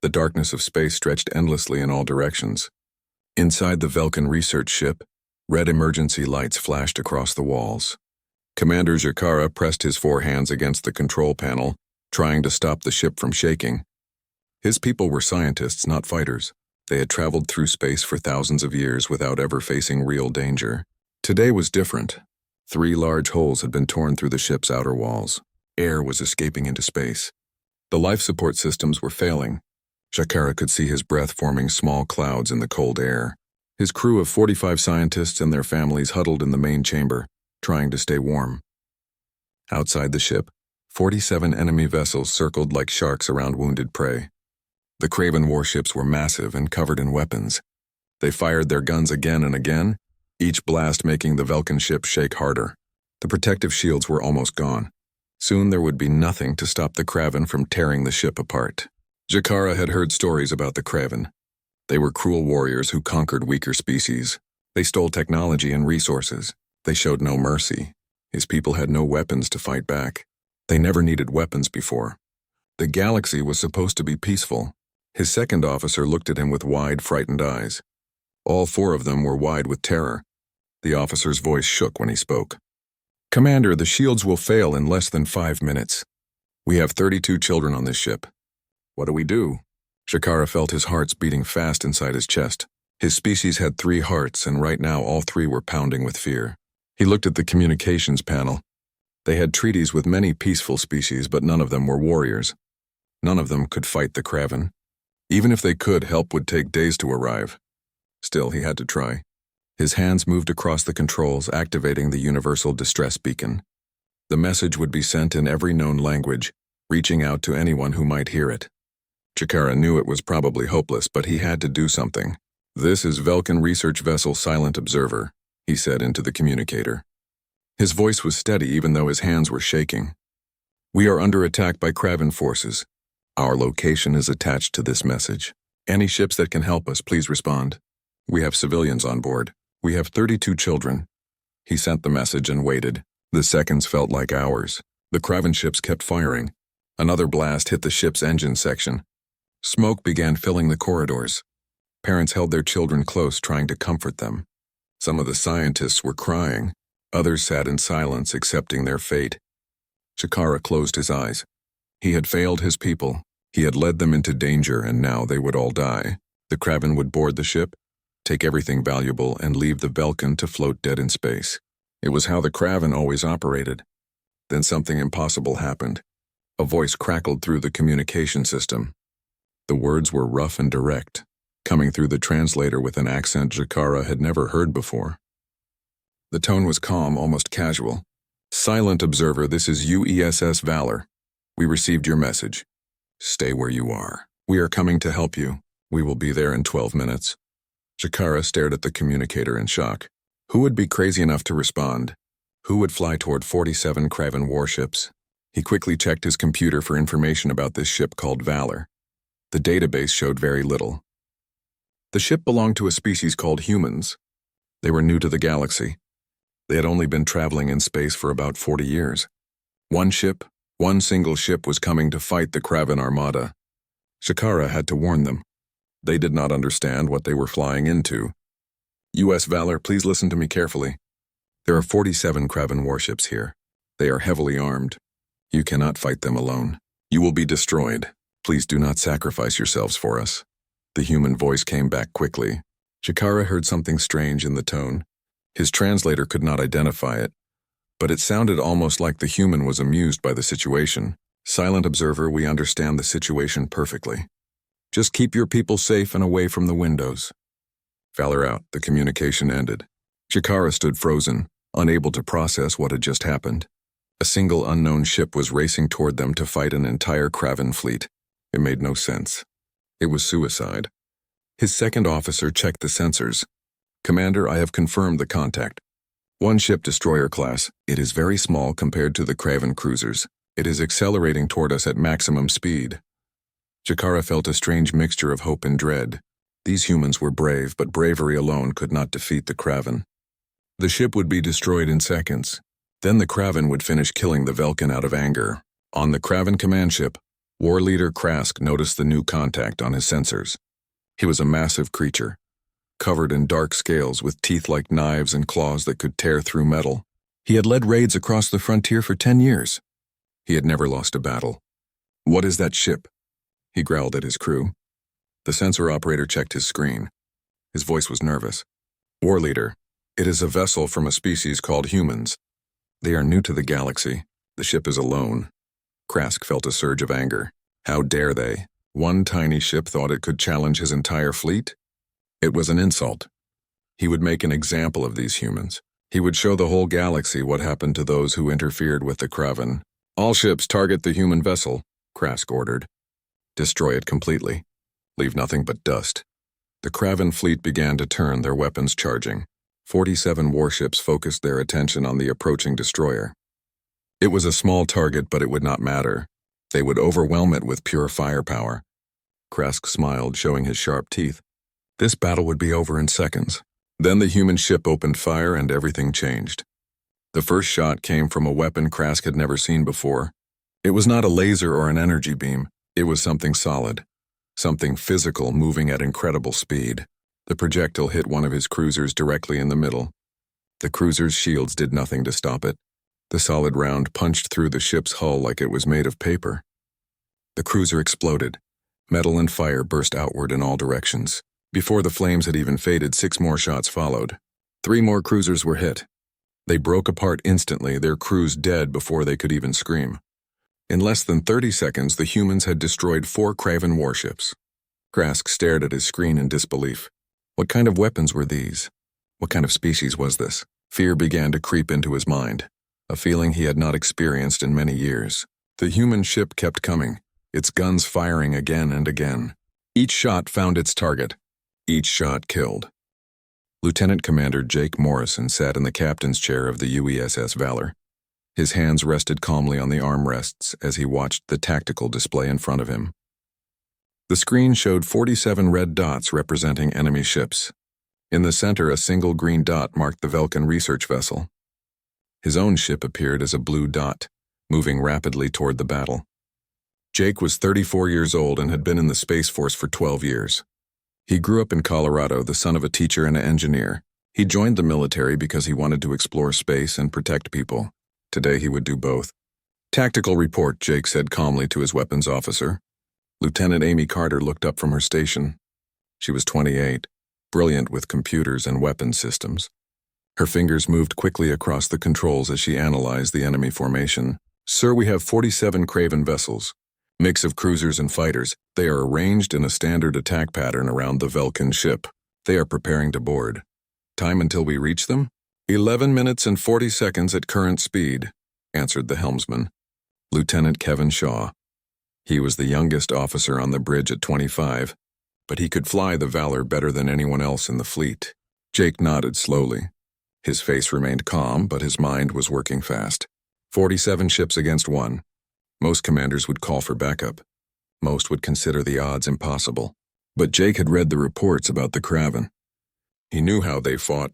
The darkness of space stretched endlessly in all directions. Inside the Velkin research ship, red emergency lights flashed across the walls. Commander Jakara pressed his four hands against the control panel, trying to stop the ship from shaking. His people were scientists, not fighters. They had traveled through space for thousands of years without ever facing real danger. Today was different. 3 large holes had been torn through the ship's outer walls. Air was escaping into space. The life support systems were failing. Jakara could see his breath forming small clouds in the cold air. His crew of 45 scientists and their families huddled in the main chamber, trying to stay warm. Outside the ship, 47 enemy vessels circled like sharks around wounded prey. The Kraven warships were massive and covered in weapons. They fired their guns again and again, each blast making the Velkin ship shake harder. The protective shields were almost gone. Soon there would be nothing to stop the Kraven from tearing the ship apart. Jakara had heard stories about the Kraven. They were cruel warriors who conquered weaker species. They stole technology and resources. They showed no mercy. His people had no weapons to fight back. They never needed weapons before. The galaxy was supposed to be peaceful. His second officer looked at him with wide, frightened eyes. All 4 of them were wide with terror. The officer's voice shook when he spoke. "Commander, the shields will fail in less than 5 minutes. We have 32 children on this ship. What do we do?" Jakara felt his hearts beating fast inside his chest. His species had 3 hearts, and right now all 3 were pounding with fear. He looked at the communications panel. They had treaties with many peaceful species, but none of them were warriors. None of them could fight the Kraven. Even if they could, help would take days to arrive. Still, he had to try. His hands moved across the controls, activating the universal distress beacon. The message would be sent in every known language, reaching out to anyone who might hear it. Jakara knew it was probably hopeless, but he had to do something. "This is Velkin research vessel Silent Observer," he said into the communicator. His voice was steady even though his hands were shaking. "We are under attack by Kraven forces. Our location is attached to this message. Any ships that can help us, please respond. We have civilians on board. We have 32 children." He sent the message and waited. The seconds felt like hours. The Kraven ships kept firing. Another blast hit the ship's engine section. Smoke began filling the corridors. Parents held their children close, trying to comfort them. Some of the scientists were crying. Others sat in silence, accepting their fate. Jakara closed his eyes. He had failed his people. He had led them into danger, and now they would all die. The Kraven would board the ship, take everything valuable, and leave the Velkin to float dead in space. It was how the Kraven always operated. Then something impossible happened. A voice crackled through the communication system. The words were rough and direct, coming through the translator with an accent Jakara had never heard before. The tone was calm, almost casual. "Silent Observer, this is UESS Valor. We received your message. Stay where you are. We are coming to help you. We will be there in 12 minutes. Jakara stared at the communicator in shock. Who would be crazy enough to respond? Who would fly toward 47 Kraven warships? He quickly checked his computer for information about this ship called Valor. The database showed very little. The ship belonged to a species called humans. They were new to the galaxy. They had only been traveling in space for about 40 years. One single ship was coming to fight the Kraven Armada. Jakara had to warn them. They did not understand what they were flying into. "U.S. Valor, please listen to me carefully. There are 47 Kraven warships here. They are heavily armed. You cannot fight them alone. You will be destroyed. Please do not sacrifice yourselves for us." The human voice came back quickly. Jakara heard something strange in the tone. His translator could not identify it, but it sounded almost like the human was amused by the situation. "Silent Observer, we understand the situation perfectly. Just keep your people safe and away from the windows." Valor out, the communication ended. Jakara stood frozen, unable to process what had just happened. A single unknown ship was racing toward them to fight an entire Kraven fleet. It made no sense. It was suicide. His second officer checked the sensors. "Commander, I have confirmed the contact. One ship destroyer class. It is very small compared to the Kraven cruisers. It is accelerating toward us at maximum speed." Jakara felt a strange mixture of hope and dread. These humans were brave, but bravery alone could not defeat the Kraven. The ship would be destroyed in seconds. Then the Kraven would finish killing the Velkin out of anger. On the Kraven command ship, War leader Krask noticed the new contact on his sensors. He was a massive creature, covered in dark scales with teeth like knives and claws that could tear through metal. He had led raids across the frontier for 10 years. He had never lost a battle. "What is that ship?" he growled at his crew. The sensor operator checked his screen. His voice was nervous. "War leader, it is a vessel from a species called humans. They are new to the galaxy. The ship is alone." Krask felt a surge of anger. How dare they? One tiny ship thought it could challenge his entire fleet? It was an insult. He would make an example of these humans. He would show the whole galaxy what happened to those who interfered with the Kraven. "All ships target the human vessel," Krask ordered. "Destroy it completely. Leave nothing but dust." The Kraven fleet began to turn, their weapons charging. 47 warships focused their attention on the approaching destroyer. It was a small target, but it would not matter. They would overwhelm it with pure firepower. Krask smiled, showing his sharp teeth. This battle would be over in seconds. Then the human ship opened fire and everything changed. The first shot came from a weapon Krask had never seen before. It was not a laser or an energy beam. It was something solid, something physical moving at incredible speed. The projectile hit one of his cruisers directly in the middle. The cruiser's shields did nothing to stop it. The solid round punched through the ship's hull like it was made of paper. The cruiser exploded. Metal and fire burst outward in all directions. Before the flames had even faded, 6 more shots followed. 3 more cruisers were hit. They broke apart instantly, their crews dead before they could even scream. In less than 30 seconds, the humans had destroyed 4 Kraven warships. Krask stared at his screen in disbelief. What kind of weapons were these? What kind of species was this? Fear began to creep into his mind, a feeling he had not experienced in many years. The human ship kept coming, its guns firing again and again. Each shot found its target. Each shot killed. Lieutenant Commander Jake Morrison sat in the captain's chair of the UESS Valor. His hands rested calmly on the armrests as he watched the tactical display in front of him. The screen showed 47 red dots representing enemy ships. In the center, a single green dot marked the Vulcan research vessel. His own ship appeared as a blue dot, moving rapidly toward the battle. Jake was 34 years old and had been in the Space Force for 12 years. He grew up in Colorado, the son of a teacher and an engineer. He joined the military because he wanted to explore space and protect people. Today he would do both. "Tactical report," Jake said calmly to his weapons officer. Lieutenant Amy Carter looked up from her station. She was 28, brilliant with computers and weapons systems. Her fingers moved quickly across the controls as she analyzed the enemy formation. "Sir, we have 47 Kraven vessels. Mix of cruisers and fighters. They are arranged in a standard attack pattern around the Vulcan ship. They are preparing to board. Time until we reach them? 11 minutes and 40 seconds at current speed," answered the helmsman, Lieutenant Kevin Shaw. He was the youngest officer on the bridge at 25, but he could fly the Valor better than anyone else in the fleet. Jake nodded slowly. His face remained calm, but his mind was working fast. 47 ships against 1. Most commanders would call for backup. Most would consider the odds impossible. But Jake had read the reports about the Kraven. He knew how they fought.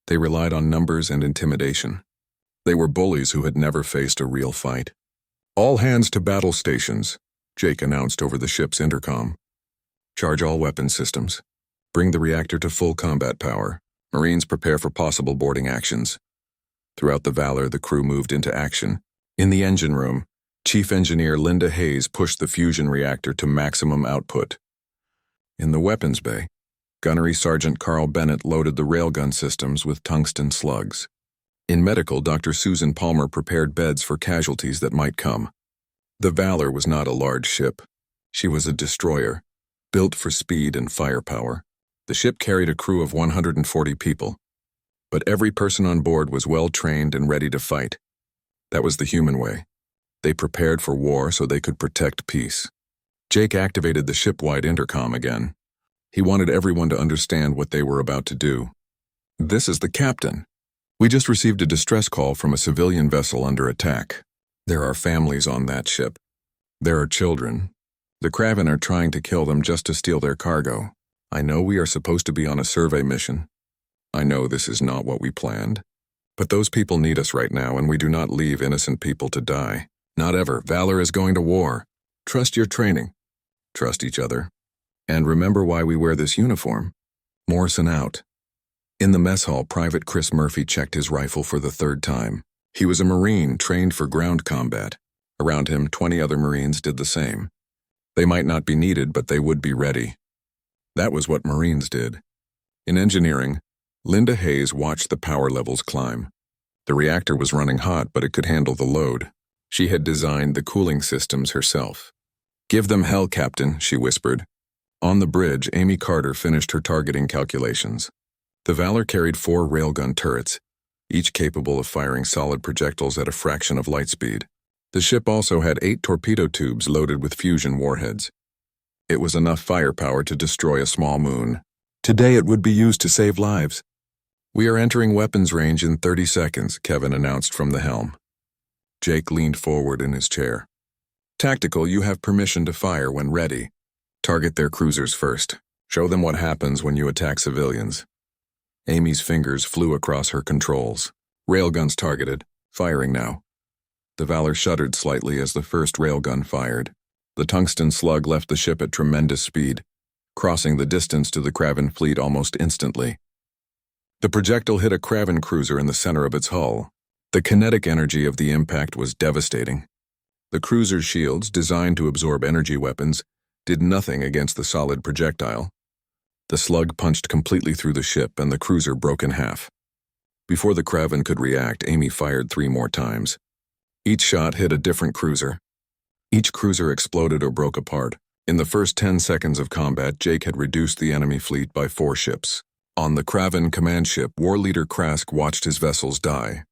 They relied on numbers and intimidation. They were bullies who had never faced a real fight. "All hands to battle stations," Jake announced over the ship's intercom. "Charge all weapon systems. Bring the reactor to full combat power. Marines prepare for possible boarding actions." Throughout the Valor, the crew moved into action. In the engine room, Chief Engineer Linda Hayes pushed the fusion reactor to maximum output. In the weapons bay, Gunnery Sergeant Carl Bennett loaded the railgun systems with tungsten slugs. In medical, Dr. Susan Palmer prepared beds for casualties that might come. The Valor was not a large ship. She was a destroyer, built for speed and firepower. The ship carried a crew of 140 people, but every person on board was well trained and ready to fight. That was the human way. They prepared for war so they could protect peace. Jake activated the ship-wide intercom again. He wanted everyone to understand what they were about to do. "This is the captain. We just received a distress call from a civilian vessel under attack. There are families on that ship. There are children. The Kraven are trying to kill them just to steal their cargo. I know we are supposed to be on a survey mission. I know this is not what we planned. But those people need us right now, and we do not leave innocent people to die. Not ever. Valor is going to war. Trust your training. Trust each other. And remember why we wear this uniform. Morrison out. In the mess hall, Private Chris Murphy checked his rifle for the third time. He was a Marine trained for ground combat. Around him, 20 other Marines did the same. They might not be needed, but they would be ready. That was what Marines did. In engineering, Linda Hayes watched the power levels climb. The reactor was running hot, but it could handle the load. She had designed the cooling systems herself. "Give them hell, Captain," she whispered. On the bridge, Amy Carter finished her targeting calculations. The Valor carried 4 railgun turrets, each capable of firing solid projectiles at a fraction of light speed. The ship also had 8 torpedo tubes loaded with fusion warheads. It was enough firepower to destroy a small moon. Today it would be used to save lives. "We are entering weapons range in 30 seconds, Kevin announced from the helm. Jake leaned forward in his chair. "Tactical, you have permission to fire when ready. Target their cruisers first. Show them what happens when you attack civilians." Amy's fingers flew across her controls. Railguns targeted. Firing now. The Valor shuddered slightly as the first railgun fired. The tungsten slug left the ship at tremendous speed, crossing the distance to the Kraven fleet almost instantly. The projectile hit a Kraven cruiser in the center of its hull. The kinetic energy of the impact was devastating. The cruiser's shields, designed to absorb energy weapons, did nothing against the solid projectile. The slug punched completely through the ship and the cruiser broke in half. Before the Kraven could react, Amy fired 3 more times. Each shot hit a different cruiser. Each cruiser exploded or broke apart. In the first 10 seconds of combat, Jake had reduced the enemy fleet by 4 ships. On the Kraven command ship, War Leader Krask watched his vessels die.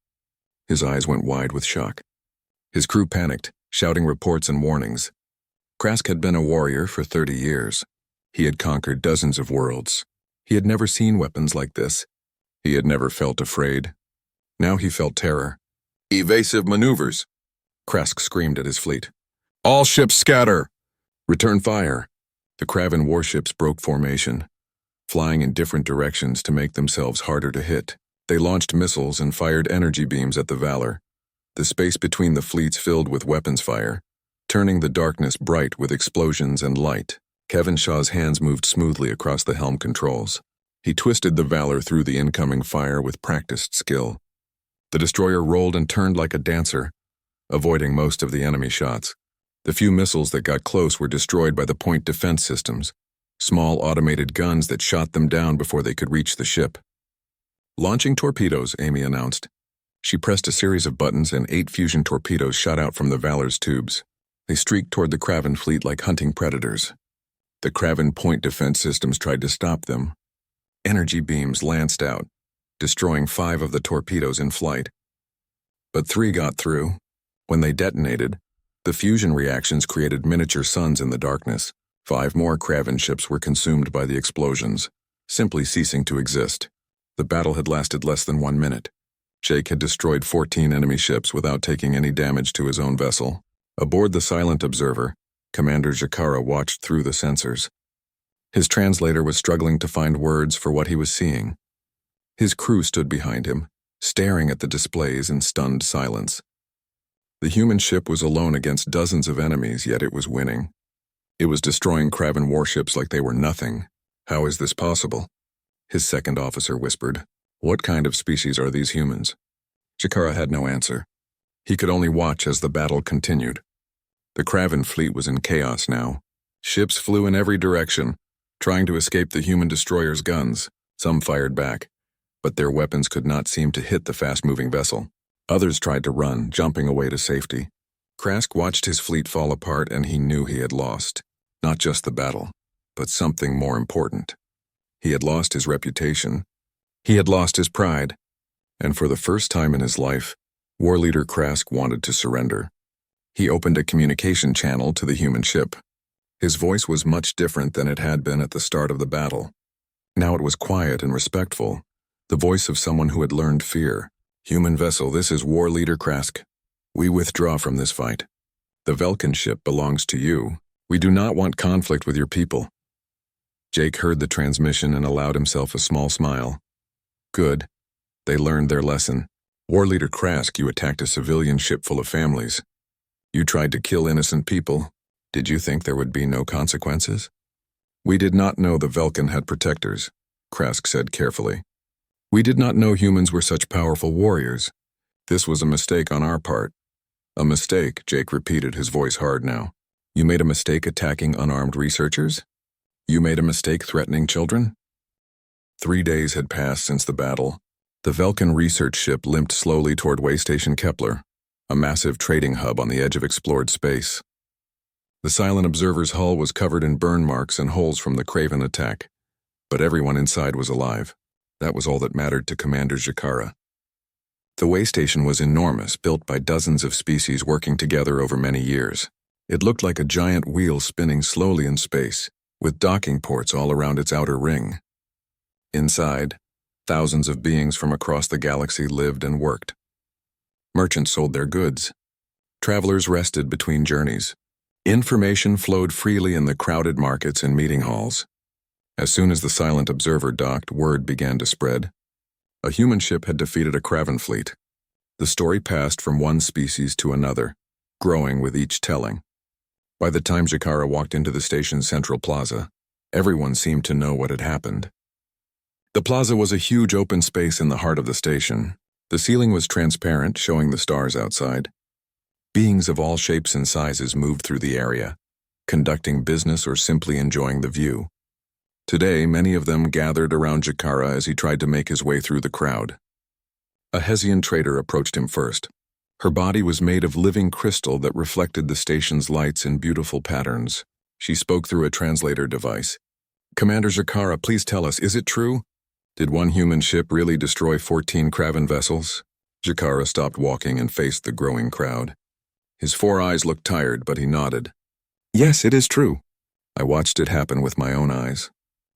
His eyes went wide with shock. His crew panicked, shouting reports and warnings. Krask had been a warrior for 30 years. He had conquered dozens of worlds. He had never seen weapons like this. He had never felt afraid. Now he felt terror. "Evasive maneuvers!" Krask screamed at his fleet. "All ships scatter! Return fire!" The Kraven warships broke formation, flying in different directions to make themselves harder to hit. They launched missiles and fired energy beams at the Valor. The space between the fleets filled with weapons fire, turning the darkness bright with explosions and light. Kevin Shaw's hands moved smoothly across the helm controls. He twisted the Valor through the incoming fire with practiced skill. The destroyer rolled and turned like a dancer, avoiding most of the enemy shots. The few missiles that got close were destroyed by the point defense systems, small automated guns that shot them down before they could reach the ship. "Launching torpedoes," Amy announced. She pressed a series of buttons and 8 fusion torpedoes shot out from the Valor's tubes. They streaked toward the Kraven fleet like hunting predators. The Kraven point defense systems tried to stop them. Energy beams lanced out, destroying 5 of the torpedoes in flight. But 3 got through. When they detonated, the fusion reactions created miniature suns in the darkness. 5 more Kraven ships were consumed by the explosions, simply ceasing to exist. The battle had lasted less than 1 minute. Jake had destroyed 14 enemy ships without taking any damage to his own vessel. Aboard the Silent Observer, Commander Jakara watched through the sensors. His translator was struggling to find words for what he was seeing. His crew stood behind him, staring at the displays in stunned silence. The human ship was alone against dozens of enemies, yet it was winning. It was destroying Kraven warships like they were nothing. "How is this possible?" His second officer whispered. "What kind of species are these humans?" Jakara had no answer. He could only watch as the battle continued. The Kraven fleet was in chaos now. Ships flew in every direction, trying to escape the human destroyer's guns. Some fired back, but their weapons could not seem to hit the fast-moving vessel. Others tried to run, jumping away to safety. Krask watched his fleet fall apart, and he knew he had lost. Not just the battle, but something more important. He had lost his reputation. He had lost his pride. And for the first time in his life, War Leader Krask wanted to surrender. He opened a communication channel to the human ship. His voice was much different than it had been at the start of the battle. Now it was quiet and respectful, the voice of someone who had learned fear. "Human vessel, this is War Leader Krask. We withdraw from this fight. The Velkin ship belongs to you. We do not want conflict with your people." Jake heard the transmission and allowed himself a small smile. "Good. They learned their lesson. War Leader Krask, you attacked a civilian ship full of families. You tried to kill innocent people. Did you think there would be no consequences? We did not know the Velkin had protectors, Krask said carefully. We did not know humans were such powerful warriors. This was a mistake on our part. A mistake, Jake repeated, his voice hard now. You made a mistake attacking unarmed researchers? You made a mistake threatening children? 3 days had passed since the battle. The Velkin research ship limped slowly toward Waystation Kepler, a massive trading hub on the edge of explored space. The silent observer's hull was covered in burn marks and holes from the Craven attack, but everyone inside was alive. That was all that mattered to Commander Jakara. The waystation was enormous, built by dozens of species working together over many years. It looked like a giant wheel spinning slowly in space, with docking ports all around its outer ring. Inside, thousands of beings from across the galaxy lived and worked. Merchants sold their goods. Travelers rested between journeys. Information flowed freely in the crowded markets and meeting halls. As soon as the silent observer docked, word began to spread. A human ship had defeated a Craven fleet. The story passed from one species to another, growing with each telling. By the time Jakara walked into the station's central plaza, everyone seemed to know what had happened. The plaza was a huge open space in the heart of the station. The ceiling was transparent, showing the stars outside. Beings of all shapes and sizes moved through the area, conducting business or simply enjoying the view. Today, many of them gathered around Jakara as he tried to make his way through the crowd. A Hessian trader approached him first. Her body was made of living crystal that reflected the station's lights in beautiful patterns. She spoke through a translator device. Commander Jakara, please tell us, is it true? Did one human ship really destroy 14 Craven vessels? Jakara stopped walking and faced the growing crowd. His 4 eyes looked tired, but he nodded. Yes, it is true. I watched it happen with my own eyes.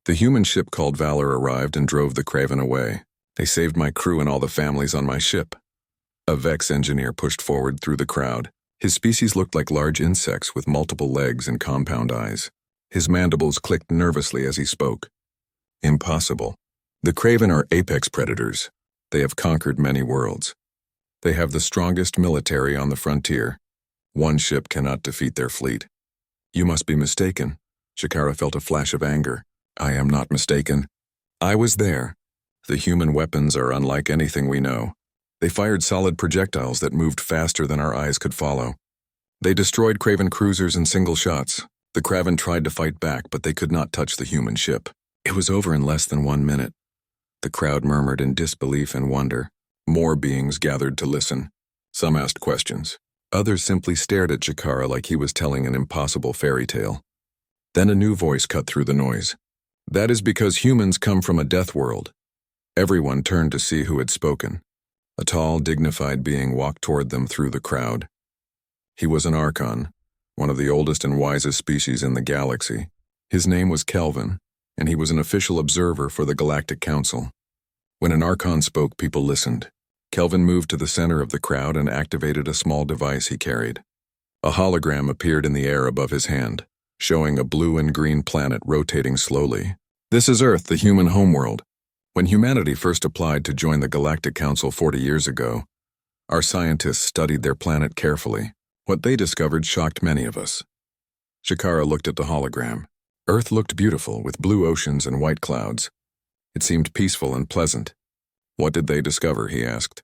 The human ship called Valor arrived and drove the Craven away. They saved my crew and all the families on my ship. A Vex engineer pushed forward through the crowd. His species looked like large insects with multiple legs and compound eyes. His mandibles clicked nervously as he spoke. Impossible. The Craven are apex predators. They have conquered many worlds. They have the strongest military on the frontier. One ship cannot defeat their fleet. You must be mistaken. Jakara felt a flash of anger. I am not mistaken. I was there. The human weapons are unlike anything we know. They fired solid projectiles that moved faster than our eyes could follow. They destroyed Craven cruisers in single shots. The Craven tried to fight back, but they could not touch the human ship. It was over in less than 1 minute. The crowd murmured in disbelief and wonder. More beings gathered to listen. Some asked questions. Others simply stared at Jakara like he was telling an impossible fairy tale. Then a new voice cut through the noise. That is because humans come from a death world. Everyone turned to see who had spoken. A tall, dignified being walked toward them through the crowd. He was an Archon, one of the oldest and wisest species in the galaxy. His name was Kelvin, and he was an official observer for the Galactic Council. When an Archon spoke, people listened. Kelvin moved to the center of the crowd and activated a small device he carried. A hologram appeared in the air above his hand, showing a blue and green planet rotating slowly. This is Earth, the human homeworld. When humanity first applied to join the Galactic Council 40 years ago, our scientists studied their planet carefully. What they discovered shocked many of us. Jakara looked at the hologram. Earth looked beautiful, with blue oceans and white clouds. It seemed peaceful and pleasant. What did they discover, he asked.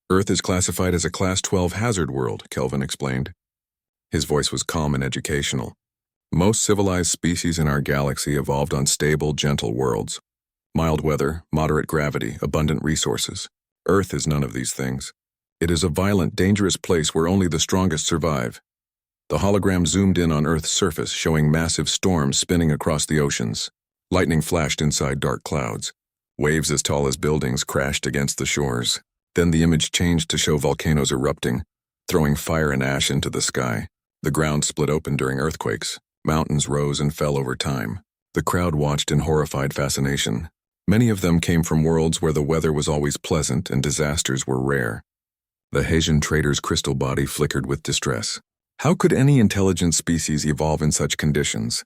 Earth is classified as a Class 12 hazard world, Kelvin explained. His voice was calm and educational. Most civilized species in our galaxy evolved on stable, gentle worlds. Mild weather, moderate gravity, abundant resources. Earth is none of these things. It is a violent, dangerous place where only the strongest survive. The hologram zoomed in on Earth's surface, showing massive storms spinning across the oceans. Lightning flashed inside dark clouds. Waves as tall as buildings crashed against the shores. Then the image changed to show volcanoes erupting, throwing fire and ash into the sky. The ground split open during earthquakes. Mountains rose and fell over time. The crowd watched in horrified fascination. Many of them came from worlds where the weather was always pleasant and disasters were rare. The Hessian trader's crystal body flickered with distress. How could any intelligent species evolve in such conditions?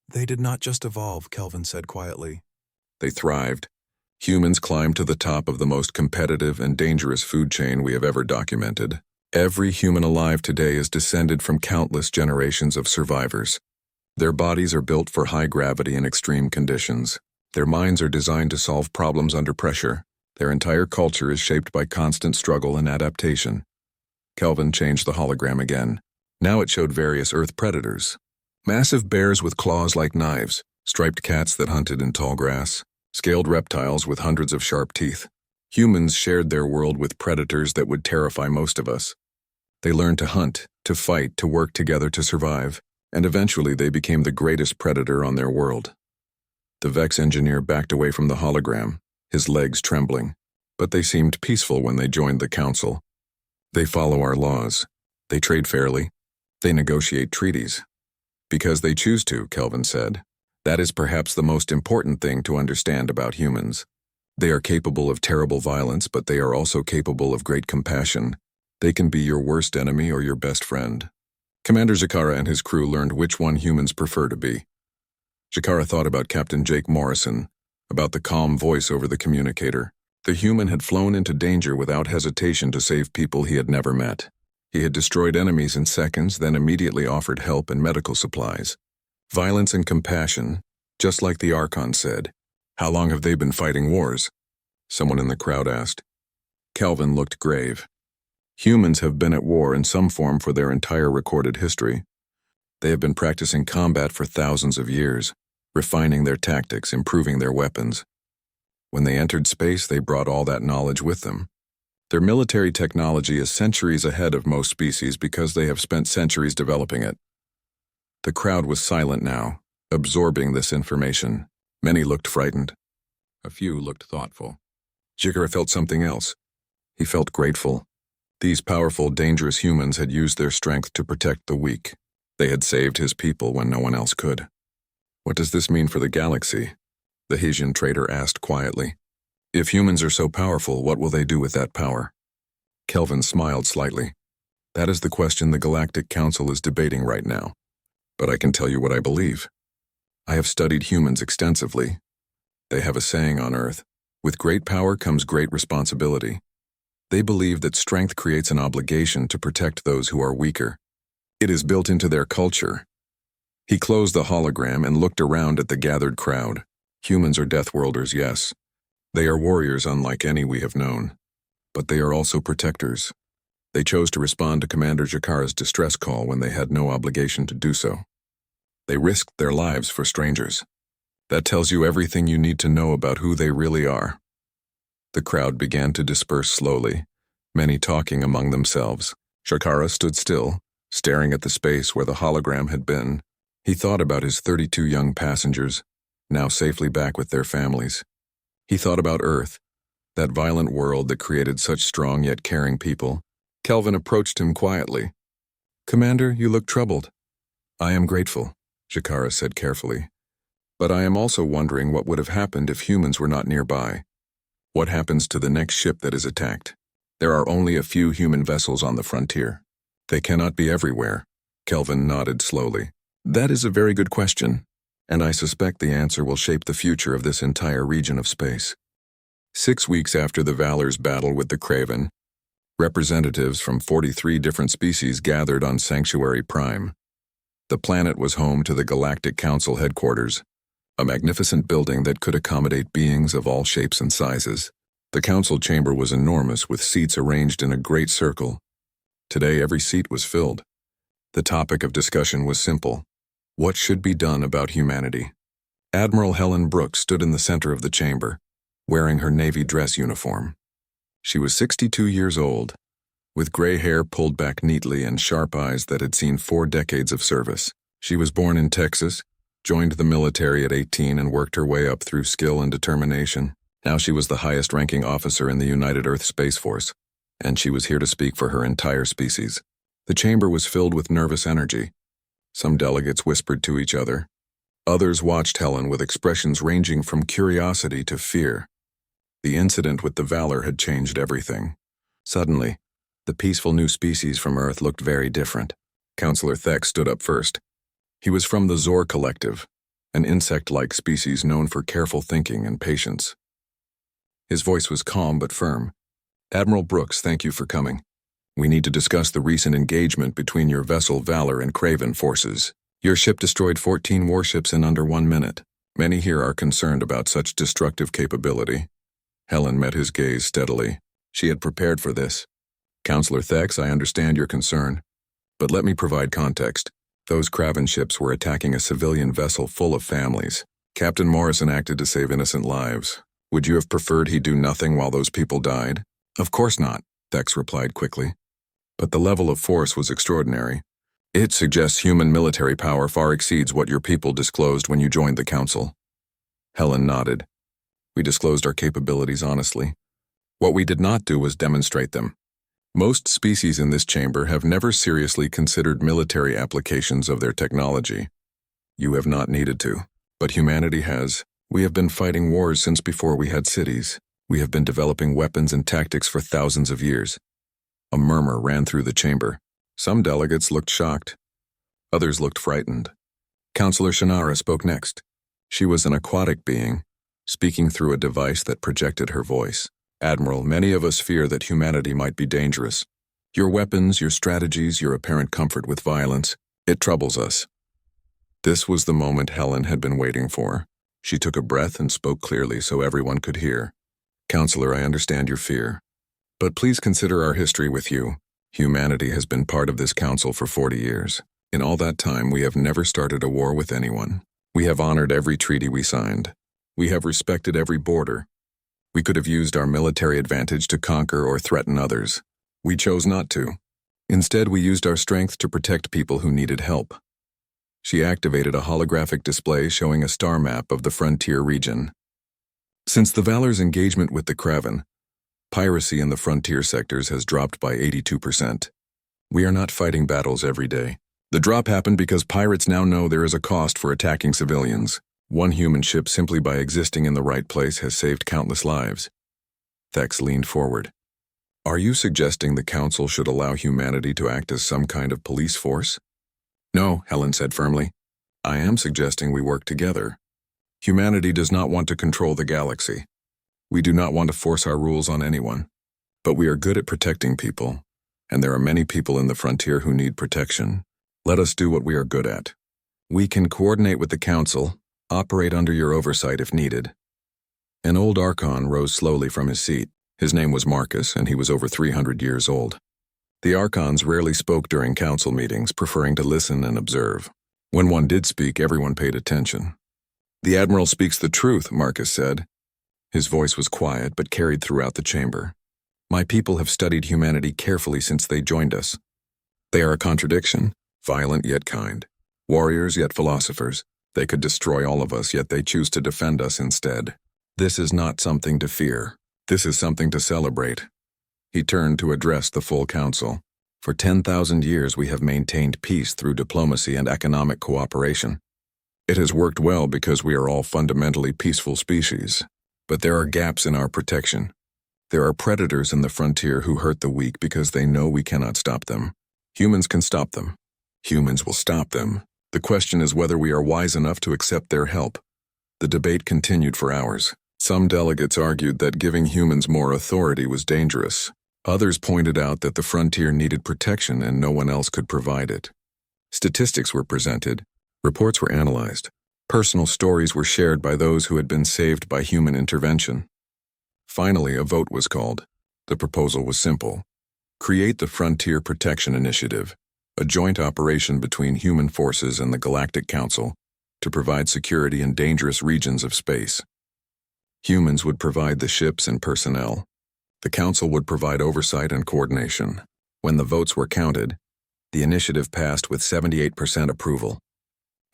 They did not just evolve, Kelvin said quietly. They thrived. Humans climbed to the top of the most competitive and dangerous food chain we have ever documented. Every human alive today is descended from countless generations of survivors. Their bodies are built for high gravity and extreme conditions. Their minds are designed to solve problems under pressure. Their entire culture is shaped by constant struggle and adaptation. Kelvin changed the hologram again. Now it showed various Earth predators. Massive bears with claws like knives, striped cats that hunted in tall grass, scaled reptiles with hundreds of sharp teeth. Humans shared their world with predators that would terrify most of us. They learned to hunt, to fight, to work together to survive, and eventually they became the greatest predator on their world. The Vex engineer backed away from the hologram, his legs trembling, but they seemed peaceful when they joined the council. They follow our laws. They trade fairly. They negotiate treaties. Because they choose to, Kelvin said. That is perhaps the most important thing to understand about humans. They are capable of terrible violence, but they are also capable of great compassion. They can be your worst enemy or your best friend. Commander Zakara and his crew learned which one humans prefer to be. Zakara thought about Captain Jake Morrison, about the calm voice over the communicator. The human had flown into danger without hesitation to save people he had never met. He had destroyed enemies in seconds, then immediately offered help and medical supplies. Violence and compassion, just like the Archon said. How long have they been fighting wars? Someone in the crowd asked. Kelvin looked grave. Humans have been at war in some form for their entire recorded history. They have been practicing combat for thousands of years, refining their tactics, improving their weapons. When they entered space, they brought all that knowledge with them. Their military technology is centuries ahead of most species because they have spent centuries developing it. The crowd was silent now, absorbing this information. Many looked frightened. A few looked thoughtful. Jigara felt something else. He felt grateful. These powerful, dangerous humans had used their strength to protect the weak. They had saved his people when no one else could. What does this mean for the galaxy? The Hesian trader asked quietly. If humans are so powerful, what will they do with that power? Kelvin smiled slightly. That is the question the Galactic Council is debating right now. But I can tell you what I believe. I have studied humans extensively. They have a saying on Earth, with great power comes great responsibility. They believe that strength creates an obligation to protect those who are weaker. It is built into their culture. He closed the hologram and looked around at the gathered crowd. Humans are Deathworlders, yes. They are warriors unlike any we have known. But they are also protectors. They chose to respond to Commander Jakara's distress call when they had no obligation to do so. They risked their lives for strangers. That tells you everything you need to know about who they really are. The crowd began to disperse slowly, many talking among themselves. Jakara stood still, staring at the space where the hologram had been. He thought about his 32 young passengers, now safely back with their families. He thought about Earth, that violent world that created such strong yet caring people. Kelvin approached him quietly. Commander, you look troubled. I am grateful, Jakara said carefully. But I am also wondering what would have happened if humans were not nearby. What happens to the next ship that is attacked? There are only a few human vessels on the frontier. They cannot be everywhere. Kelvin nodded slowly. That is a very good question, and I suspect the answer will shape the future of this entire region of space. 6 weeks after the Valor's battle with the Craven, representatives from 43 different species gathered on Sanctuary Prime. The planet was home to the Galactic Council headquarters, a magnificent building that could accommodate beings of all shapes and sizes. The council chamber was enormous, with seats arranged in a great circle. Today, every seat was filled. The topic of discussion was simple. What should be done about humanity? Admiral Helen Brooks stood in the center of the chamber, wearing her Navy dress uniform. She was 62 years old, with gray hair pulled back neatly and sharp eyes that had seen 4 decades of service. She was born in Texas, joined the military at 18 and worked her way up through skill and determination. Now she was the highest-ranking officer in the United Earth Space Force, and she was here to speak for her entire species. The chamber was filled with nervous energy. Some delegates whispered to each other. Others watched Helen with expressions ranging from curiosity to fear. The incident with the Valor had changed everything. Suddenly, the peaceful new species from Earth looked very different. Counselor Thek stood up first. He was from the Zor Collective, an insect-like species known for careful thinking and patience. His voice was calm but firm. Admiral Brooks, thank you for coming. We need to discuss the recent engagement between your vessel Valor and Craven forces. Your ship destroyed 14 warships in under 1 minute. Many here are concerned about such destructive capability. Helen met his gaze steadily. She had prepared for this. Counselor Thex, I understand your concern. But let me provide context. Those Craven ships were attacking a civilian vessel full of families. Captain Morrison acted to save innocent lives. Would you have preferred he do nothing while those people died? Of course not, Thex replied quickly. But the level of force was extraordinary. It suggests human military power far exceeds what your people disclosed when you joined the Council. Helen nodded. We disclosed our capabilities honestly. What we did not do was demonstrate them. Most species in this chamber have never seriously considered military applications of their technology. You have not needed to, but humanity has. We have been fighting wars since before we had cities. We have been developing weapons and tactics for thousands of years. A murmur ran through the chamber. Some delegates looked shocked. Others looked frightened. Counselor Shannara spoke next. She was an aquatic being, speaking through a device that projected her voice. Admiral, many of us fear that humanity might be dangerous. Your weapons, your strategies, your apparent comfort with violence, it troubles us. This was the moment Helen had been waiting for. She took a breath and spoke clearly so everyone could hear. Counselor, I understand your fear. But please consider our history with you. Humanity has been part of this council for 40 years. In all that time, we have never started a war with anyone. We have honored every treaty we signed. We have respected every border. We could have used our military advantage to conquer or threaten others. We chose not to. Instead, we used our strength to protect people who needed help. She activated a holographic display showing a star map of the frontier region. Since the Valor's engagement with the Craven, piracy in the frontier sectors has dropped by 82%. We are not fighting battles every day. The drop happened because pirates now know there is a cost for attacking civilians. One human ship simply by existing in the right place has saved countless lives. Thex leaned forward. Are you suggesting the Council should allow humanity to act as some kind of police force? No, Helen said firmly. I am suggesting we work together. Humanity does not want to control the galaxy. We do not want to force our rules on anyone. But we are good at protecting people, and there are many people in the frontier who need protection. Let us do what we are good at. We can coordinate with the Council, operate under your oversight if needed. An old Archon rose slowly from his seat. His name was Marcus, and he was over 300 years old. The Archons rarely spoke during council meetings, preferring to listen and observe. When one did speak, everyone paid attention. The Admiral speaks the truth, Marcus said. His voice was quiet, but carried throughout the chamber. My people have studied humanity carefully since they joined us. They are a contradiction, violent yet kind. Warriors yet philosophers. They could destroy all of us, yet they choose to defend us instead. This is not something to fear. This is something to celebrate. He turned to address the full council. For 10,000 years we have maintained peace through diplomacy and economic cooperation. It has worked well because we are all fundamentally peaceful species. But there are gaps in our protection. There are predators in the frontier who hurt the weak because they know we cannot stop them. Humans can stop them. Humans will stop them. The question is whether we are wise enough to accept their help. The debate continued for hours. Some delegates argued that giving humans more authority was dangerous. Others pointed out that the frontier needed protection and no one else could provide it. Statistics were presented. Reports were analyzed. Personal stories were shared by those who had been saved by human intervention. Finally, a vote was called. The proposal was simple. Create the Frontier Protection Initiative, a joint operation between human forces and the Galactic Council to provide security in dangerous regions of space. Humans would provide the ships and personnel. The Council would provide oversight and coordination. When the votes were counted, the initiative passed with 78% approval.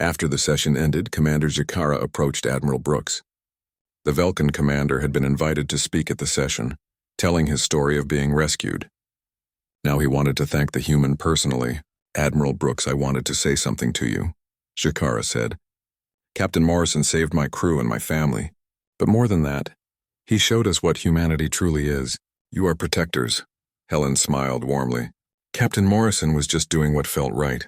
After the session ended, Commander Jakara approached Admiral Brooks. The Velkan commander had been invited to speak at the session, telling his story of being rescued. Now he wanted to thank the human personally. Admiral Brooks, I wanted to say something to you, Jakara said. Captain Morrison saved my crew and my family. But more than that, he showed us what humanity truly is. You are protectors. Helen smiled warmly. Captain Morrison was just doing what felt right.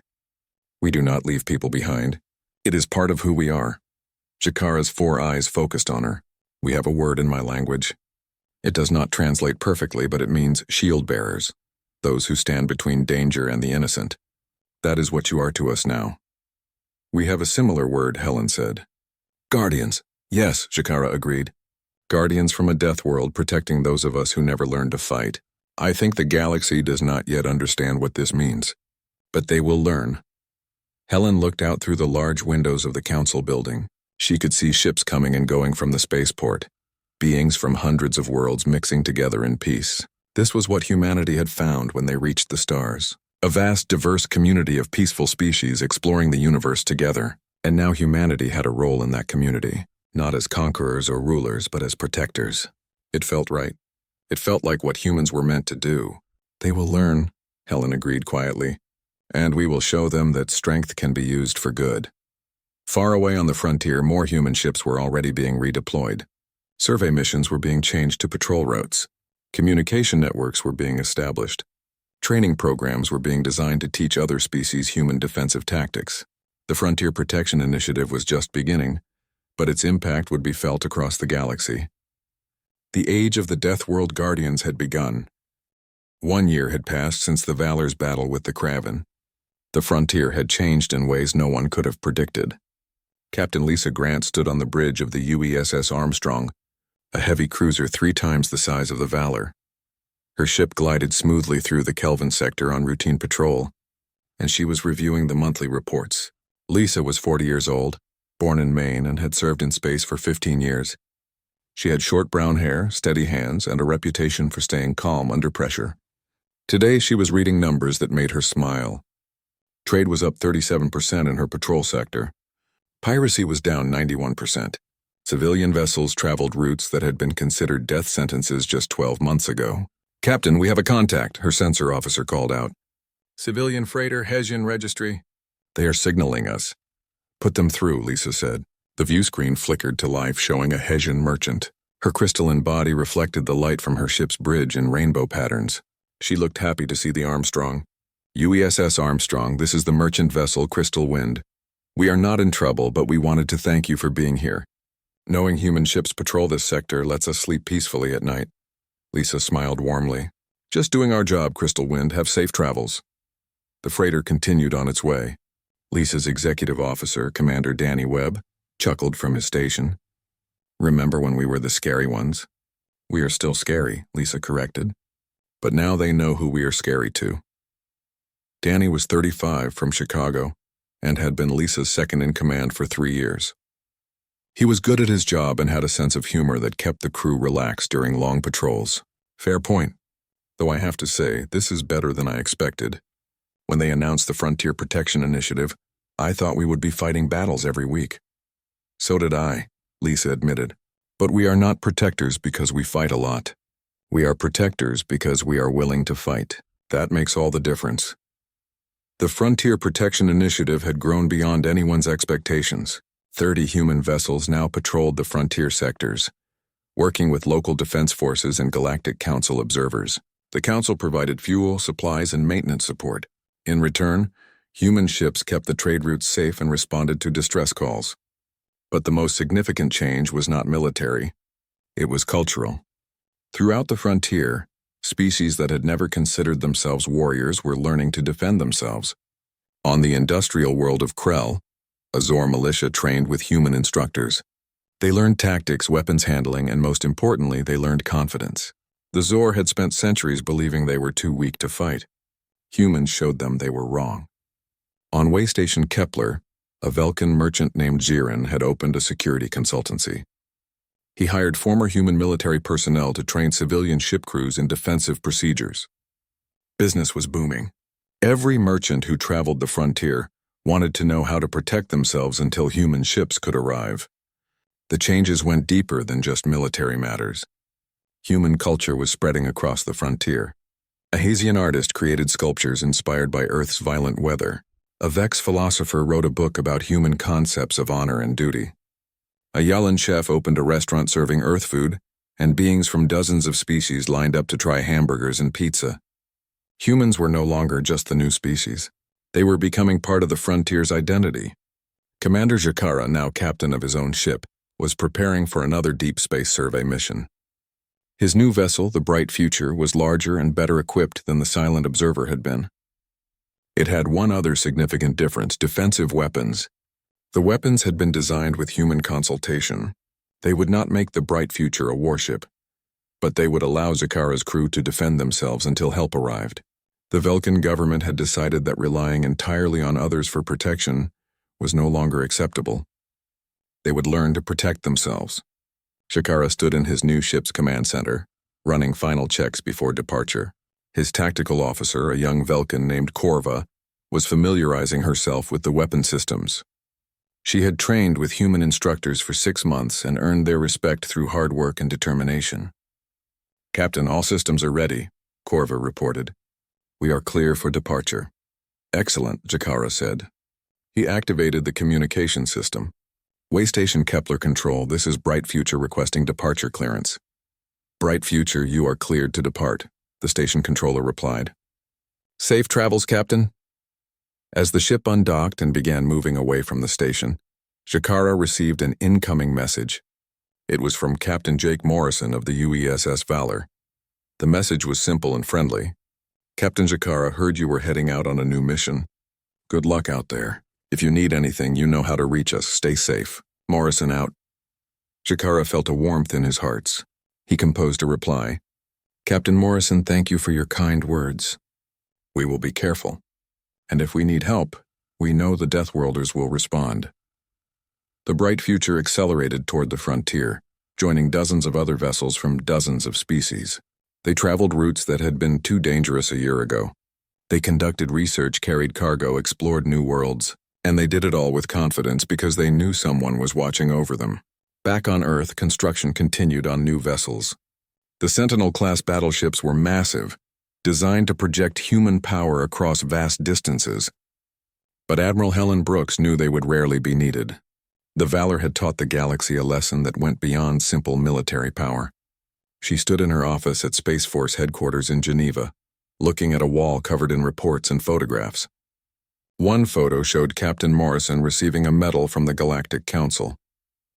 We do not leave people behind. It is part of who we are. Jakara's 4 eyes focused on her. We have a word in my language. It does not translate perfectly, but it means shield bearers. those who stand between danger and the innocent. That is what you are to us now. We have a similar word, Helen said. Guardians. Yes, Shakara agreed. Guardians from a death world protecting those of us who never learned to fight. I think the galaxy does not yet understand what this means. But they will learn. Helen looked out through the large windows of the council building. She could see ships coming and going from the spaceport, beings from hundreds of worlds mixing together in peace. This was what humanity had found when they reached the stars. A vast, diverse community of peaceful species exploring the universe together. And now humanity had a role in that community, not as conquerors or rulers, but as protectors. It felt right. It felt like what humans were meant to do. They will learn, Helen agreed quietly, and we will show them that strength can be used for good. Far away on the frontier, more human ships were already being redeployed. Survey missions were being changed to patrol routes. Communication networks were being established. Training programs were being designed to teach other species human defensive tactics. The Frontier Protection Initiative was just beginning, but its impact would be felt across the galaxy. The age of the Death World Guardians had begun. 1 year had passed since the Valor's battle with the Kraven. The frontier had changed in ways no one could have predicted. Captain Lisa Grant stood on the bridge of the UESS Armstrong, a heavy cruiser 3 times the size of the Valor. Her ship glided smoothly through the Kelvin sector on routine patrol, and she was reviewing the monthly reports. Lisa was 40 years old, born in Maine, and had served in space for 15 years. She had short brown hair, steady hands, and a reputation for staying calm under pressure. Today she was reading numbers that made her smile. Trade was up 37% in her patrol sector. Piracy was down 91%. Civilian vessels traveled routes that had been considered death sentences just 12 months ago. Captain, we have a contact, her sensor officer called out. Civilian freighter, Hessian registry. They are signaling us. Put them through, Lisa said. The view screen flickered to life, showing a Hessian merchant. Her crystalline body reflected the light from her ship's bridge in rainbow patterns. She looked happy to see the Armstrong. UESS Armstrong, this is the merchant vessel Crystal Wind. We are not in trouble, but we wanted to thank you for being here. Knowing human ships patrol this sector lets us sleep peacefully at night. Lisa smiled warmly. Just doing our job, Crystal Wind. Have safe travels. The freighter continued on its way. Lisa's executive officer, Commander Danny Webb, chuckled from his station. Remember when we were the scary ones? We are still scary, Lisa corrected. But now they know who we are scary to. Danny was 35 from Chicago and had been Lisa's second-in-command for 3 years. He was good at his job and had a sense of humor that kept the crew relaxed during long patrols. Fair point. Though I have to say, this is better than I expected. When they announced the Frontier Protection Initiative, I thought we would be fighting battles every week. So did I, Lisa admitted. But we are not protectors because we fight a lot. We are protectors because we are willing to fight. That makes all the difference. The Frontier Protection Initiative had grown beyond anyone's expectations. 30 human vessels now patrolled the frontier sectors, working with local defense forces and Galactic Council observers. The Council provided fuel, supplies, and maintenance support. In return, human ships kept the trade routes safe and responded to distress calls. But the most significant change was not military. It was cultural. Throughout the frontier, species that had never considered themselves warriors were learning to defend themselves. On the industrial world of Krell, a Zor militia trained with human instructors. They learned tactics, weapons handling, and most importantly, they learned confidence. The Zor had spent centuries believing they were too weak to fight. Humans showed them they were wrong. On Waystation Kepler, a Velkan merchant named Jiren had opened a security consultancy. He hired former human military personnel to train civilian ship crews in defensive procedures. Business was booming. Every merchant who traveled the frontier wanted to know how to protect themselves until human ships could arrive. The changes went deeper than just military matters. Human culture was spreading across the frontier. A Hessian artist created sculptures inspired by Earth's violent weather. A Vex philosopher wrote a book about human concepts of honor and duty. A Yalan chef opened a restaurant serving Earth food, and beings from dozens of species lined up to try hamburgers and pizza. Humans were no longer just the new species. They were becoming part of the frontier's identity. Commander Jakara, now captain of his own ship, was preparing for another deep space survey mission. His new vessel, the Bright Future, was larger and better equipped than the Silent Observer had been. It had one other significant difference: defensive weapons. The weapons had been designed with human consultation. They would not make the Bright Future a warship, but they would allow Zakara's crew to defend themselves until help arrived. The Velkan government had decided that relying entirely on others for protection was no longer acceptable. They would learn to protect themselves. Zakara stood in his new ship's command center, running final checks before departure. His tactical officer, a young Velkan named Korva, was familiarizing herself with the weapon systems. She had trained with human instructors for 6 months and earned their respect through hard work and determination. "Captain, all systems are ready," Korva reported. "We are clear for departure." "Excellent," Zakara said. He activated the communication system. "Waystation Kepler Control, this is Bright Future requesting departure clearance." "Bright Future, you are cleared to depart," the station controller replied. "Safe travels, Captain." As the ship undocked and began moving away from the station, Zakara received an incoming message. It was from Captain Jake Morrison of the UESS Valor. The message was simple and friendly. "Captain Zakara, heard you were heading out on a new mission. Good luck out there. If you need anything, you know how to reach us. Stay safe. Morrison out." Zakara felt a warmth in his heart. He composed a reply. "Captain Morrison, thank you for your kind words. We will be careful. And if we need help, we know the Deathworlders will respond." The Bright Future accelerated toward the frontier, joining dozens of other vessels from dozens of species. They traveled routes that had been too dangerous a year ago. They conducted research, carried cargo, explored new worlds, and they did it all with confidence because they knew someone was watching over them. Back on Earth, construction continued on new vessels. The Sentinel-class battleships were massive, designed to project human power across vast distances. But Admiral Helen Brooks knew they would rarely be needed. The Valor had taught the galaxy a lesson that went beyond simple military power. She stood in her office at Space Force headquarters in Geneva, looking at a wall covered in reports and photographs. One photo showed Captain Morrison receiving a medal from the Galactic Council.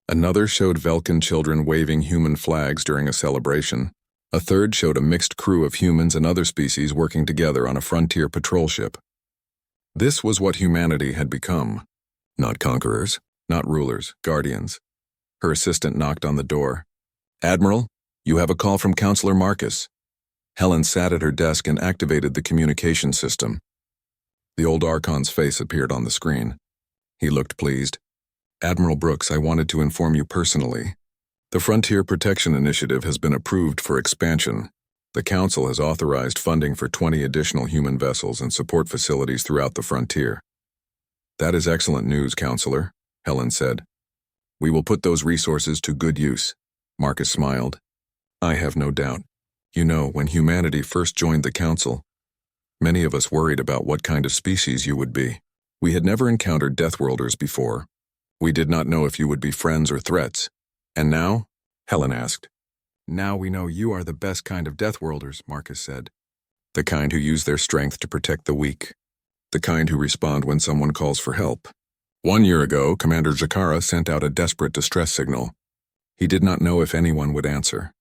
Another showed Velkan children waving human flags during a celebration. A third showed a mixed crew of humans and other species working together on a frontier patrol ship. This was what humanity had become. Not conquerors, not rulers, guardians. Her assistant knocked on the door. "Admiral, you have a call from Counselor Marcus." Helen sat at her desk and activated the communication system. The old Archon's face appeared on the screen. He looked pleased. "Admiral Brooks, I wanted to inform you personally. The Frontier Protection Initiative has been approved for expansion. The Council has authorized funding for 20 additional human vessels and support facilities throughout the frontier." "That is excellent news, Counselor," Helen said. "We will put those resources to good use." Marcus smiled. "I have no doubt. You know, when humanity first joined the Council, many of us worried about what kind of species you would be. We had never encountered Deathworlders before. We did not know if you would be friends or threats. And now?" Helen asked. "Now we know you are the best kind of Deathworlders," Marcus said. "The kind who use their strength to protect the weak. The kind who respond when someone calls for help. 1 year ago, Commander Zakara sent out a desperate distress signal. He did not know if anyone would answer.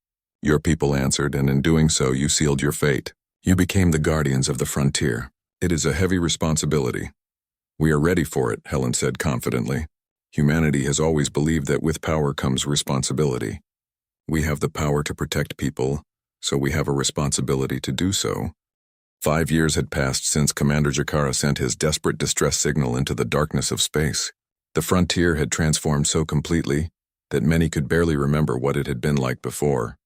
Your people answered, and in doing so, you sealed your fate. You became the guardians of the frontier. It is a heavy responsibility." "We are ready for it," Helen said confidently. "Humanity has always believed that with power comes responsibility. We have the power to protect people, so we have a responsibility to do so." 5 years had passed since Commander Zakara sent his desperate distress signal into the darkness of space. The frontier had transformed so completely that many could barely remember what it had been like before.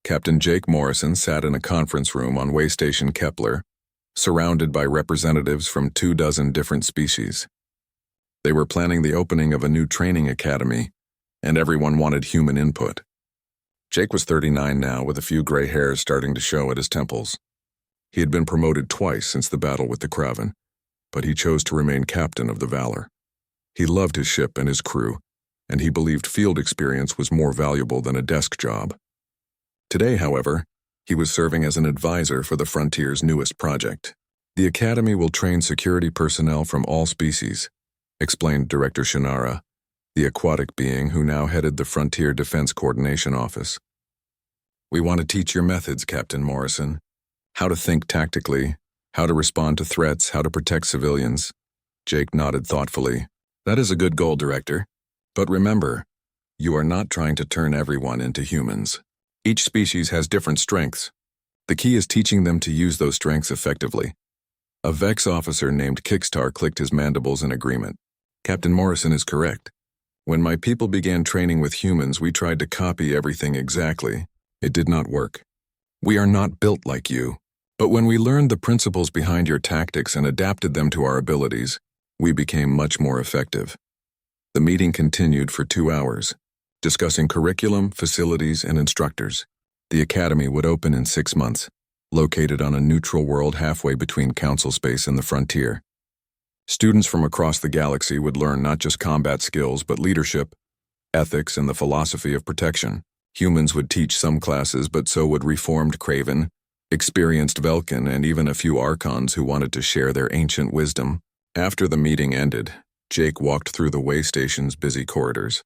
Captain Jake Morrison sat in a conference room on Waystation Kepler, surrounded by representatives from 24 different species. They were planning the opening of a new training academy, and everyone wanted human input. Jake was 39 now, with a few gray hairs starting to show at his temples. He had been promoted twice since the battle with the Kraven, but he chose to remain captain of the Valor. He loved his ship and his crew, and he believed field experience was more valuable than a desk job. Today, however, he was serving as an advisor for the Frontier's newest project. "The Academy will train security personnel from all species," explained Director Shannara, the aquatic being who now headed the Frontier Defense Coordination Office. We want to teach your methods, Captain Morrison. How to think tactically, how to respond to threats, how to protect civilians. Jake nodded thoughtfully. That is a good goal, Director. But remember, you are not trying to turn everyone into humans. Each species has different strengths. The key is teaching them to use those strengths effectively. A Vex officer named Kickstar clicked his mandibles in agreement. Captain Morrison is correct. When my people began training with humans, we tried to copy everything exactly. It did not work. We are not built like you. But when we learned the principles behind your tactics and adapted them to our abilities, we became much more effective. The meeting continued for 2 hours, discussing curriculum, facilities, and instructors. The academy would open in 6 months, located on a neutral world halfway between Council Space and the frontier. Students from across the galaxy would learn not just combat skills, but leadership, ethics, and the philosophy of protection. Humans would teach some classes, but so would reformed Craven, experienced Velkin, and even a few Archons who wanted to share their ancient wisdom. After the meeting ended, Jake walked through the way station's busy corridors.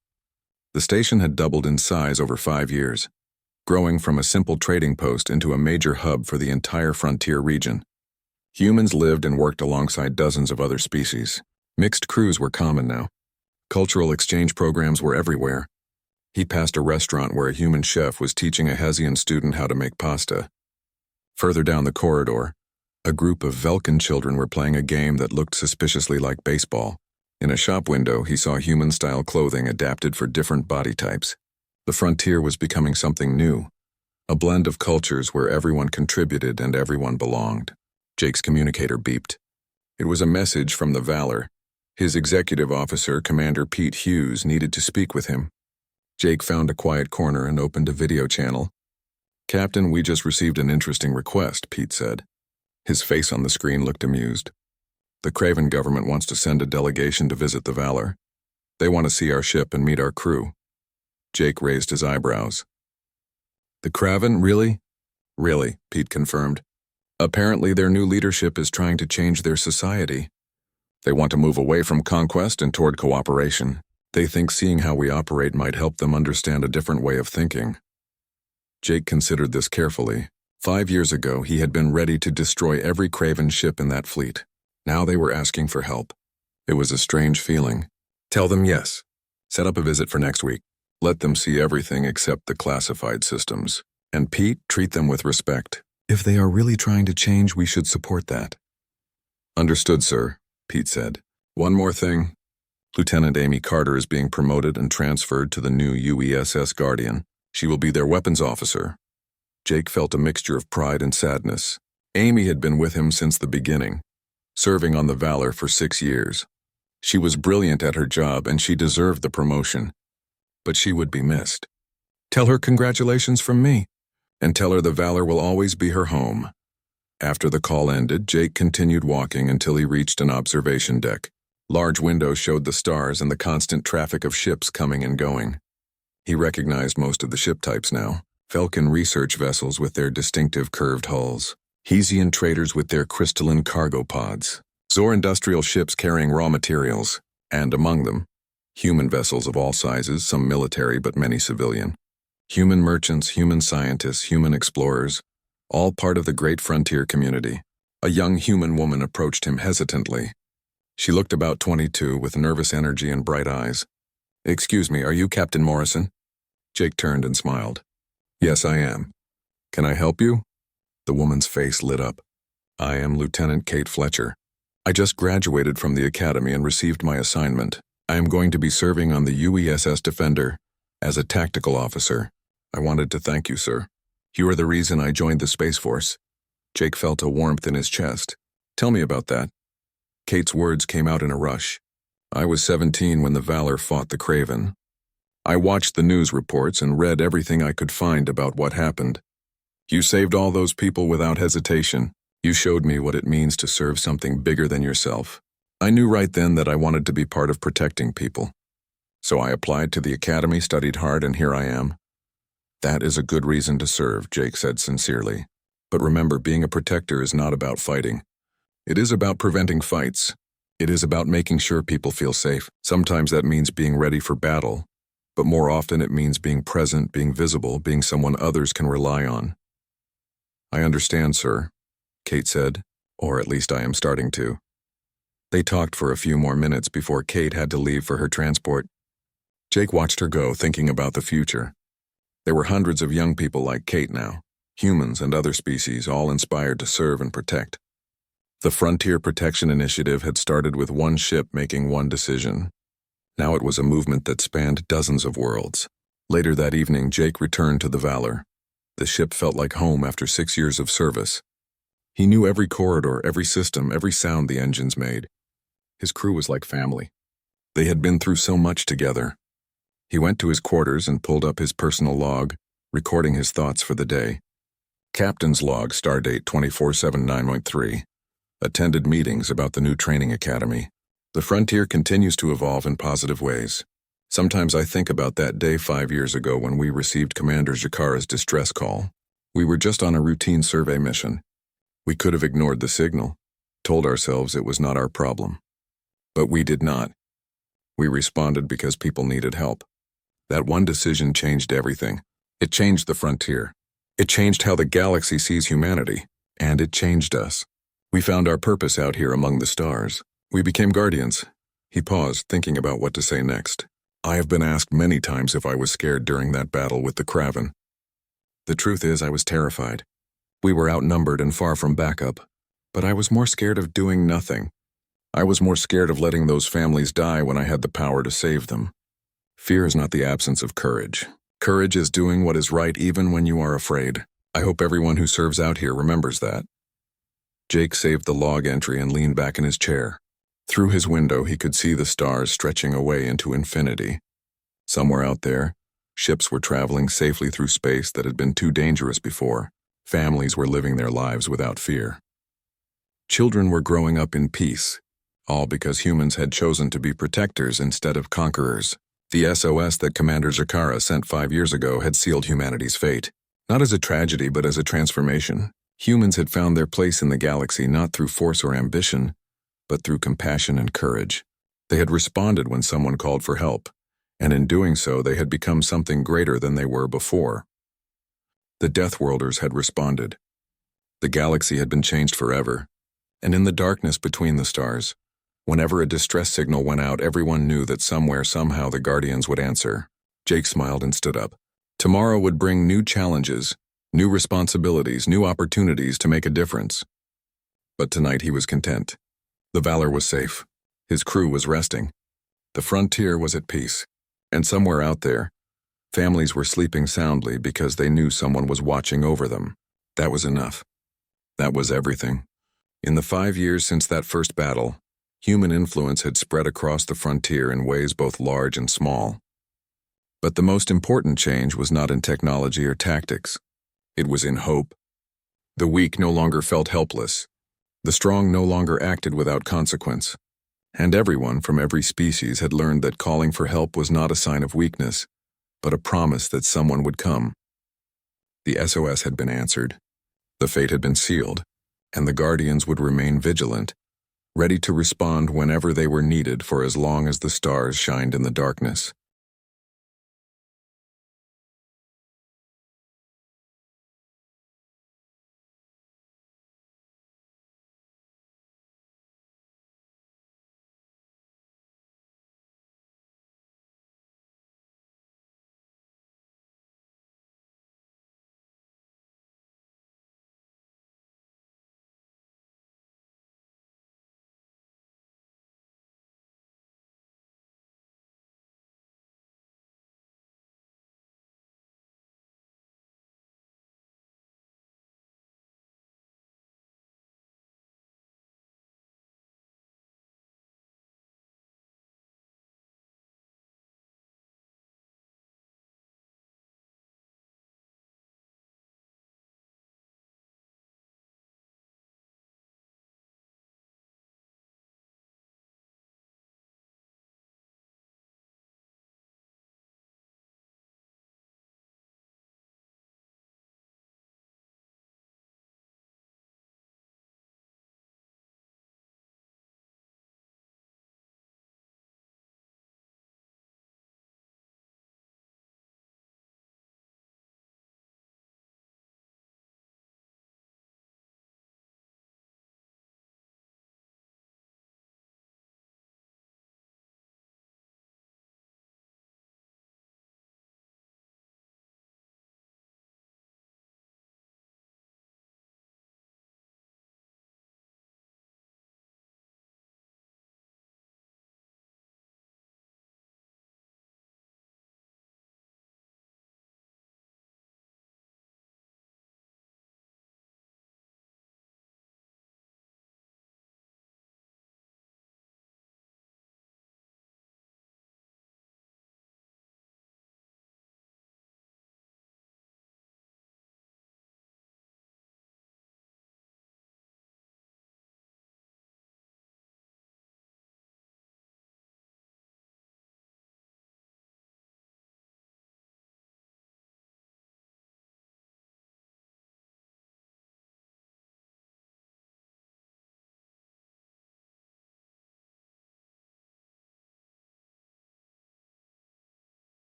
The station had doubled in size over 5 years, growing from a simple trading post into a major hub for the entire frontier region. Humans lived and worked alongside dozens of other species. Mixed crews were common now. Cultural exchange programs were everywhere. He passed a restaurant where a human chef was teaching a Hessian student how to make pasta. Further down the corridor, a group of Velkin children were playing a game that looked suspiciously like baseball. In a shop window, he saw human-style clothing adapted for different body types. The frontier was becoming something new, a blend of cultures where everyone contributed and everyone belonged. Jake's communicator beeped. It was a message from the Valor. His executive officer, Commander Pete Hughes, needed to speak with him. Jake found a quiet corner and opened a video channel. Captain, we just received an interesting request, Pete said. His face on the screen looked amused. The Craven government wants to send a delegation to visit the Valor. They want to see our ship and meet our crew. Jake raised his eyebrows. The Craven, really? Really, Pete confirmed. Apparently their new leadership is trying to change their society. They want to move away from conquest and toward cooperation. They think seeing how we operate might help them understand a different way of thinking. Jake considered this carefully. 5 years ago, he had been ready to destroy every Craven ship in that fleet. Now they were asking for help. It was a strange feeling. Tell them yes. Set up a visit for next week. Let them see everything except the classified systems. And Pete, treat them with respect. If they are really trying to change, we should support that. Understood, sir, Pete said. One more thing. Lieutenant Amy Carter is being promoted and transferred to the new UESS Guardian. She will be their weapons officer. Jake felt a mixture of pride and sadness. Amy had been with him since the beginning, serving on the Valor for 6 years. She was brilliant at her job and she deserved the promotion. But she would be missed. Tell her congratulations from me, and tell her the Valor will always be her home. After the call ended, Jake continued walking until he reached an observation deck. Large windows showed the stars and the constant traffic of ships coming and going. He recognized most of the ship types now. Falcon research vessels with their distinctive curved hulls. Hesian traders with their crystalline cargo pods. Zor industrial ships carrying raw materials. And among them, human vessels of all sizes, some military but many civilian. Human merchants, human scientists, human explorers, all part of the great frontier community. A young human woman approached him hesitantly. She looked about 22 with nervous energy and bright eyes. Excuse me, are you Captain Morrison? Jake turned and smiled. Yes, I am. Can I help you? The woman's face lit up. I am Lieutenant Kate Fletcher. I just graduated from the academy and received my assignment. I am going to be serving on the UESS Defender as a tactical officer. I wanted to thank you, sir. You are the reason I joined the Space Force. Jake felt a warmth in his chest. Tell me about that. Kate's words came out in a rush. I was 17 when the Valor fought the Craven. I watched the news reports and read everything I could find about what happened. You saved all those people without hesitation. You showed me what it means to serve something bigger than yourself. I knew right then that I wanted to be part of protecting people. So I applied to the academy, studied hard, and here I am. That is a good reason to serve, Jake said sincerely. But remember, being a protector is not about fighting. It is about preventing fights. It is about making sure people feel safe. Sometimes that means being ready for battle. but more often it means being present, being visible, being someone others can rely on. "I understand, sir," Kate said, or at least I am starting to. They talked for a few more minutes before Kate had to leave for her transport. Jake watched her go, thinking about the future. There were hundreds of young people like Kate now, humans and other species, all inspired to serve and protect. The Frontier Protection Initiative had started with one ship making one decision. Now it was a movement that spanned dozens of worlds. Later that evening, Jake returned to the Valor. The ship felt like home after 6 years of service. He knew every corridor, every system, every sound the engines made. His crew was like family. They had been through so much together. He went to his quarters and pulled up his personal log, recording his thoughts for the day. Captain's log, stardate 24/7/9.3. Attended meetings about the new training academy. The Frontier continues to evolve in positive ways. Sometimes I think about that day 5 years ago when we received Commander Jakara's distress call. We were just on a routine survey mission. We could have ignored the signal, told ourselves it was not our problem. But we did not. We responded because people needed help. That one decision changed everything. It changed the Frontier. It changed how the galaxy sees humanity, and it changed us. We found our purpose out here among the stars. We became guardians. He paused, thinking about what to say next. I have been asked many times if I was scared during that battle with the Kraven. The truth is, I was terrified. We were outnumbered and far from backup, but I was more scared of doing nothing. I was more scared of letting those families die when I had the power to save them. Fear is not the absence of courage. Courage is doing what is right even when you are afraid. I hope everyone who serves out here remembers that. Jake saved the log entry and leaned back in his chair. Through his window, he could see the stars stretching away into infinity. Somewhere out there, ships were traveling safely through space that had been too dangerous before. Families were living their lives without fear. Children were growing up in peace, all because humans had chosen to be protectors instead of conquerors. The SOS that Commander Jakara sent 5 years ago had sealed humanity's fate. Not as a tragedy, but as a transformation. Humans had found their place in the galaxy not through force or ambition, but through compassion and courage. They had responded when someone called for help, and in doing so they had become something greater than they were before. The Deathworlders had responded. The galaxy had been changed forever, and in the darkness between the stars, whenever a distress signal went out, everyone knew that somewhere, somehow, the Guardians would answer. Jake smiled and stood up. Tomorrow would bring new challenges, new responsibilities, new opportunities to make a difference. But tonight he was content. The Valor was safe. His crew was resting. The Frontier was at peace. And somewhere out there, families were sleeping soundly because they knew someone was watching over them. That was enough. That was everything. In the 5 years since that first battle, human influence had spread across the Frontier in ways both large and small. But the most important change was not in technology or tactics. It was in hope. The weak no longer felt helpless. The strong no longer acted without consequence. And everyone from every species had learned that calling for help was not a sign of weakness, but a promise that someone would come. The SOS had been answered. The fate had been sealed, and the Guardians would remain vigilant, ready to respond whenever they were needed for as long as the stars shined in the darkness.